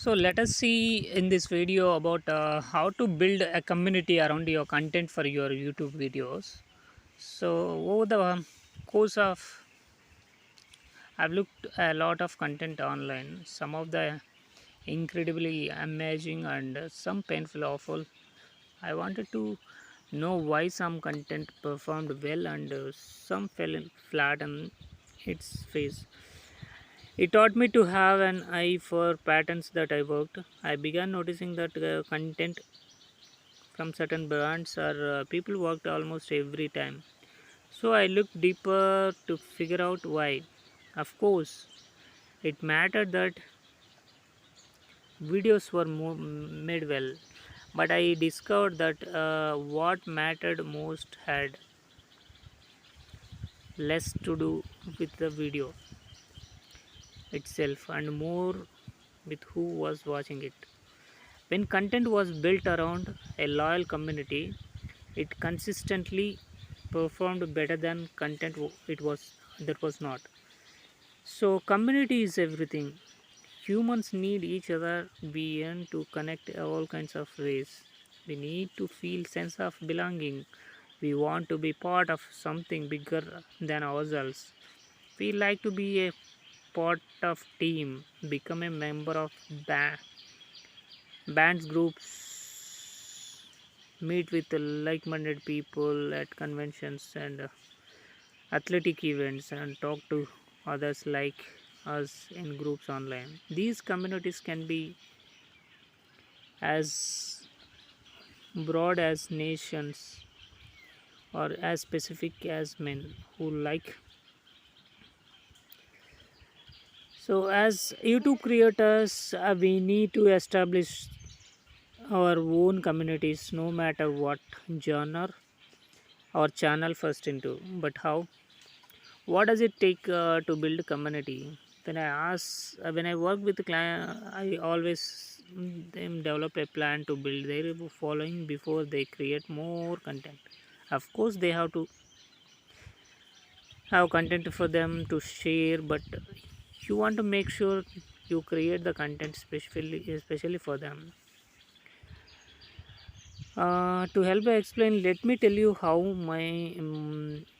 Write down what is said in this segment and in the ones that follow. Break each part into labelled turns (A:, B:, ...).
A: So let us see in this video about how to build a community around your content for your YouTube videos. So over the course of I've looked a lot of content online, some of the incredibly amazing and some painful awful. I wanted to know why some content performed well and some fell flat on its face. It taught me to have an eye for patterns that I worked. I began noticing that content from certain brands or people worked almost every time. So I looked deeper to figure out why. Of course, it mattered that videos were made well, but I discovered that what mattered most had less to do with the video itself and more with who was watching it. When content was built around a loyal community, it consistently performed better than content it was that was not. So community is everything. Humans need each other. We yearn to connect all kinds of ways. We need to feel sense of belonging. We want to be part of something bigger than ourselves. We like to be a part of team, become a member of bands groups, meet with like-minded people at conventions and athletic events, and talk to others like us in groups online. These communities can be as broad as nations or as specific as men who like. So as YouTube creators, we need to establish our own communities no matter what genre or channel first into. But how? What does it take to build community? When I work with the client, I always them develop a plan to build their following before they create more content. Of course they have to have content for them to share, but you want to make sure you create the content especially for them. To help explain, let me tell you how my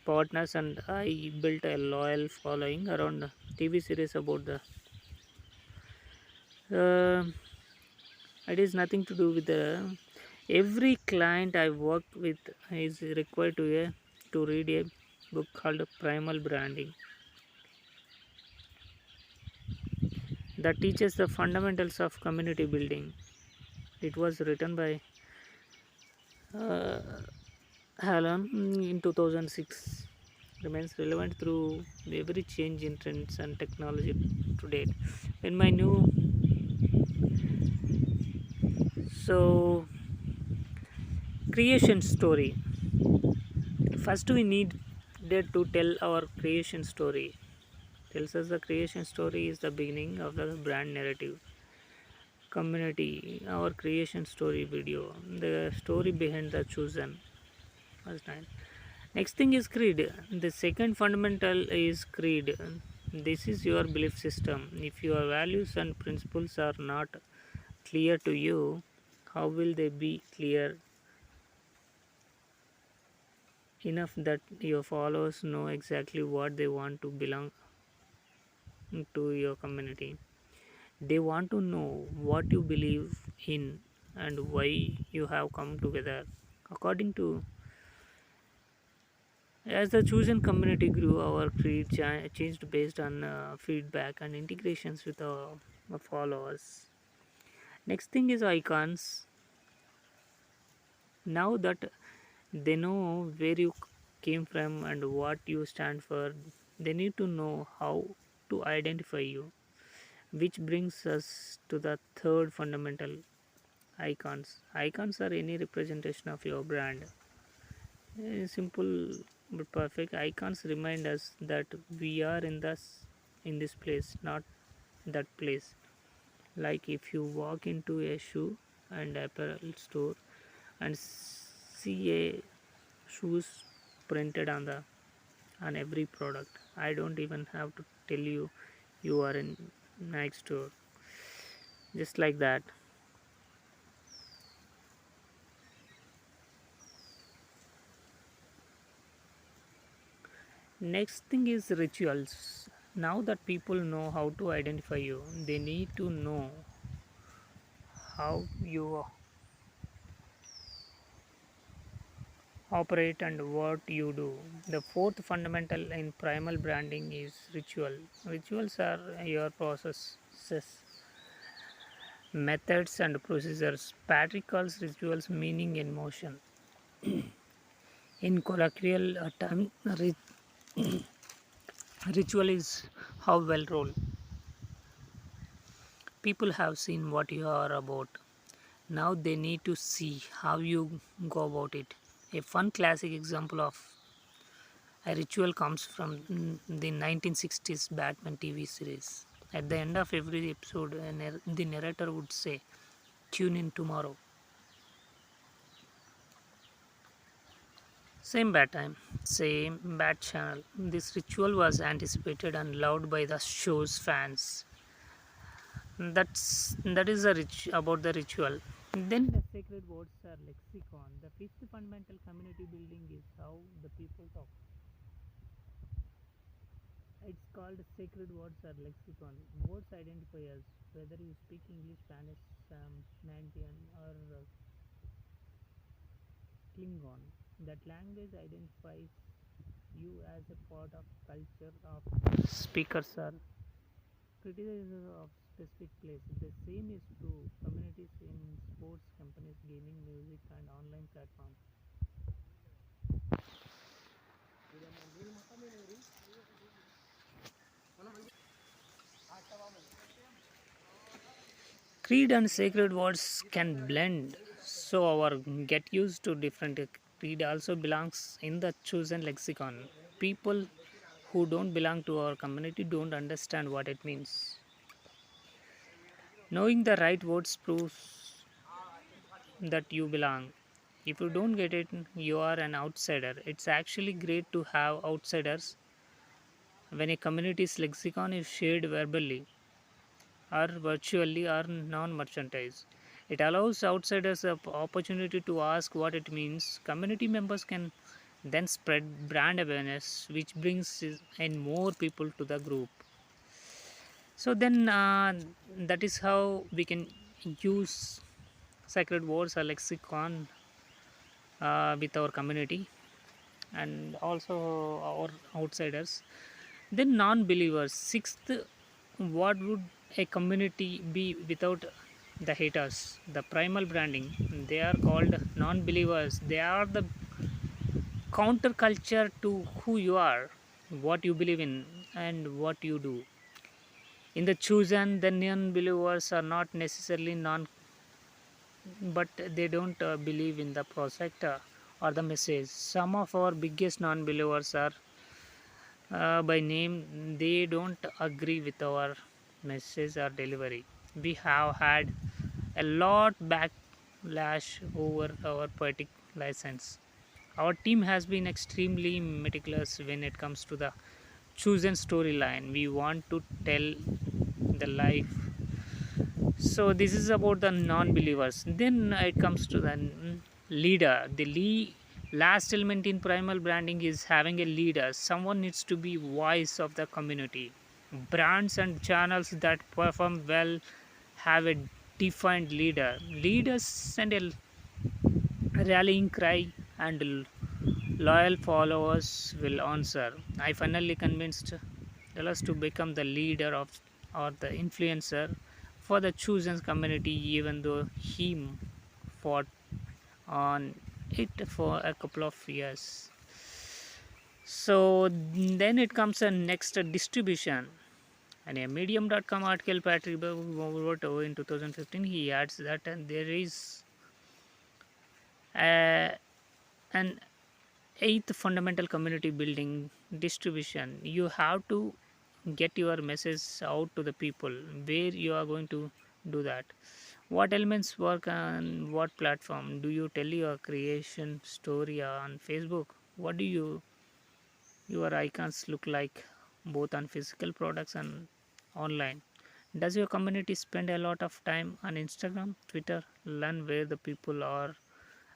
A: partners and I built a loyal following around TV series about the. Uh, it is nothing to do with the. Every client I work with is required to read a book called Primal Branding that teaches the fundamentals of community building. It was written by uh, Alan in 2006, remains relevant through every change in trends and technology to date. In my new so creation story, first we need to tell our creation story. Tells us the creation story is the beginning of the brand narrative. Community, our creation story video, the story behind the chosen. First line. Next thing is creed. The second fundamental is creed. This is your belief system. If your values and principles are not clear to you, how will they be clear enough that your followers know exactly what they want to belong to your community? They want to know what you believe in and why you have come together. According to As the chosen community grew, our creed changed based on feedback and integrations with our followers. Next thing is icons. Now that they know where you came from and what you stand for, they need to know how to identify you. Which brings us to the third fundamental, icons. Icons are any representation of your brand. Simple but perfect. Icons remind us that we are in this place, not that place. Like if you walk into a shoe and apparel store and see a shoes printed on every product, I don't even have to tell you you are in Nike store. just like that. Next thing is rituals. Now that people know how to identify you, they need to know how you operate and what you do. The fourth fundamental in primal branding is ritual. Rituals are your processes, methods, and procedures. Patrick calls rituals meaning in motion. In colloquial term, ritual is how well roll. People have seen what you are about. Now they need to see how you go about it. A fun classic example of a ritual comes from the 1960s Batman TV series. At the end of every episode, the narrator would say, "Tune in tomorrow." Same bat time, same bat channel. This ritual was anticipated and loved by the show's fans. That is a rich about the ritual. Then the sacred words are lexicon. The fifth fundamental community building is how the people talk. It's called sacred words or lexicon. Words identify us, whether you speak English, Spanish, Mandarin, or Klingon. That language identifies you as a part of culture of speakers or criticizers of specific place. The same is true communities in sports, companies, gaming, music, and online platforms. Creed and sacred words can blend, so our get used to different. Creed also belongs in the chosen lexicon. People who don't belong to our community don't understand what it means. Knowing the right words proves that you belong. If you don't get it, you are an outsider. It's actually great to have outsiders when a community's lexicon is shared verbally or virtually or non-merchandise. It allows outsiders the opportunity to ask what it means. Community members can then spread brand awareness, which brings in more people to the group. So then that is how we can use sacred words or lexicon with our community and also our outsiders. Then non-believers. Sixth, what would a community be without the haters? The primal branding. They are called non-believers. They are the counterculture to who you are, what you believe in, and what you do. In the chosen, the non-believers are not necessarily non, but they don't believe in the project or the message. Some of our biggest non-believers are by name. They don't agree with our message or delivery. We have had a lot backlash over our poetic license. Our team has been extremely meticulous when it comes to the chosen storyline we want to tell the life. So this is about the non-believers. Then it comes to the leader. The last element in primal branding is having a leader. Someone needs to be voice of the community. Brands and channels that perform well have a defined leader. Leaders send a rallying cry and loyal followers will answer. I finally convinced Dallas to become the leader of or the influencer for the chosen community, even though he fought on it for a couple of years. So then it comes a next distribution. And a medium.com article Patrick wrote in 2015, he adds that there is a, an eighth fundamental community building distribution. You have to get your message out to the people. Where you are going to do that? What elements work on what platform? Do you tell your creation story on Facebook? What do your icons look like both on physical products and online? Does your community spend a lot of time on Instagram, Twitter? Learn where the people are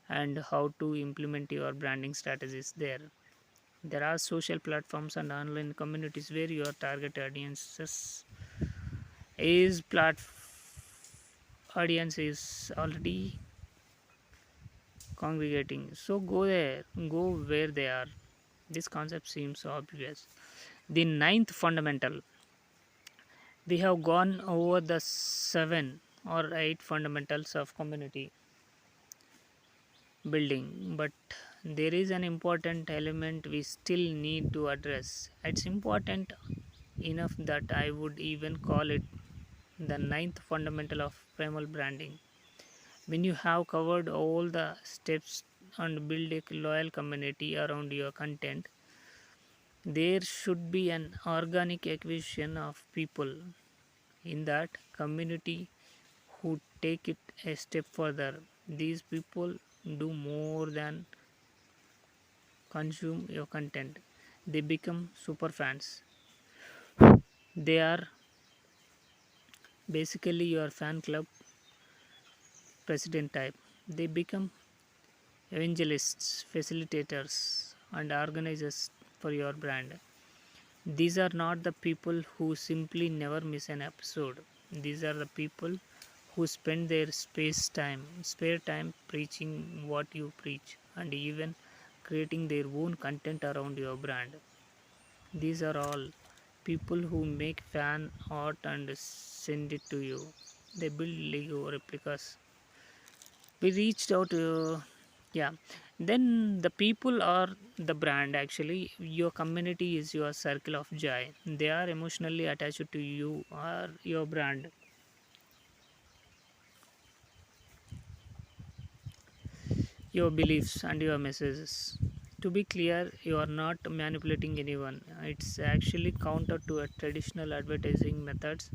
A: and how to implement your branding strategies there. There are social platforms and online communities where your target is plat- audience is already congregating. So go there, go where they are. This concept seems obvious. The ninth fundamental. We have gone over the 7 or 8 fundamentals of community building, but there is an important element we still need to address. It's important enough that I would even call it the ninth fundamental of primal branding. When you have covered all the steps and build a loyal community around your content, there should be an organic acquisition of people in that community who take it a step further. These people do more than consume your content, they become super fans. They are basically your fan club president type. They become evangelists, facilitators, and organizers for your brand. These are not the people who simply never miss an episode. These are the people who spend their spare time preaching what you preach and even creating their own content around your brand. These are all people who make fan art and send it to you. They build Lego replicas. We reached out yeah, then the people are the brand. Actually, your community is your circle of joy. They are emotionally attached to you or your brand, your beliefs, and your messages. To be clear, you are not manipulating anyone. It's actually counter to a traditional advertising methods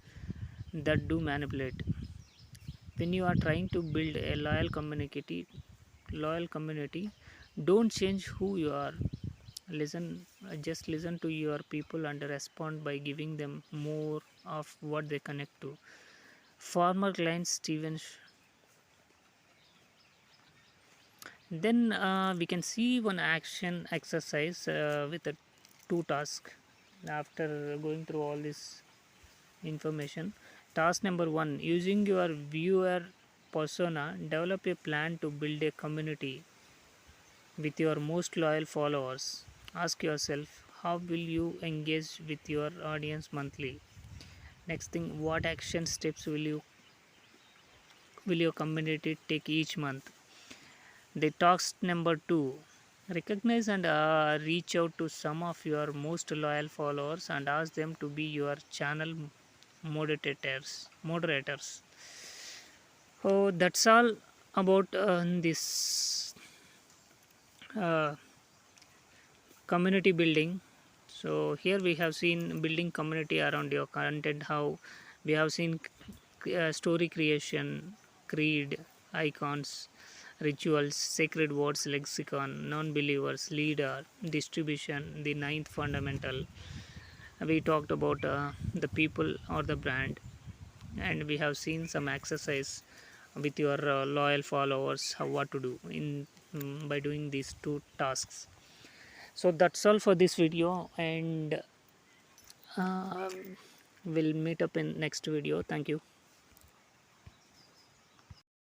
A: that do manipulate. When you are trying to build a loyal community, don't change who you are. Listen, just listen to your people and respond by giving them more of what they connect to. Former client Steven. Then we can see one action exercise with the 2 tasks. After going through all this information, task number 1: using your viewer persona, develop a plan to build a community with your most loyal followers. Ask yourself, how will you engage with your audience monthly? Next thing, what action steps will your community take each month? The task number 2: recognize and reach out to some of your most loyal followers and ask them to be your channel moderators. Oh, that's all about this uh, community building. So here we have seen building community around your content, how we have seen story creation, creed, icons, rituals, sacred words, lexicon, non-believers, leader, distribution, the ninth fundamental. We talked about the people or the brand, and we have seen some exercise with your loyal followers how what to do in by doing these 2 tasks. So that's all for this video, and we'll meet up in next video. Thank you.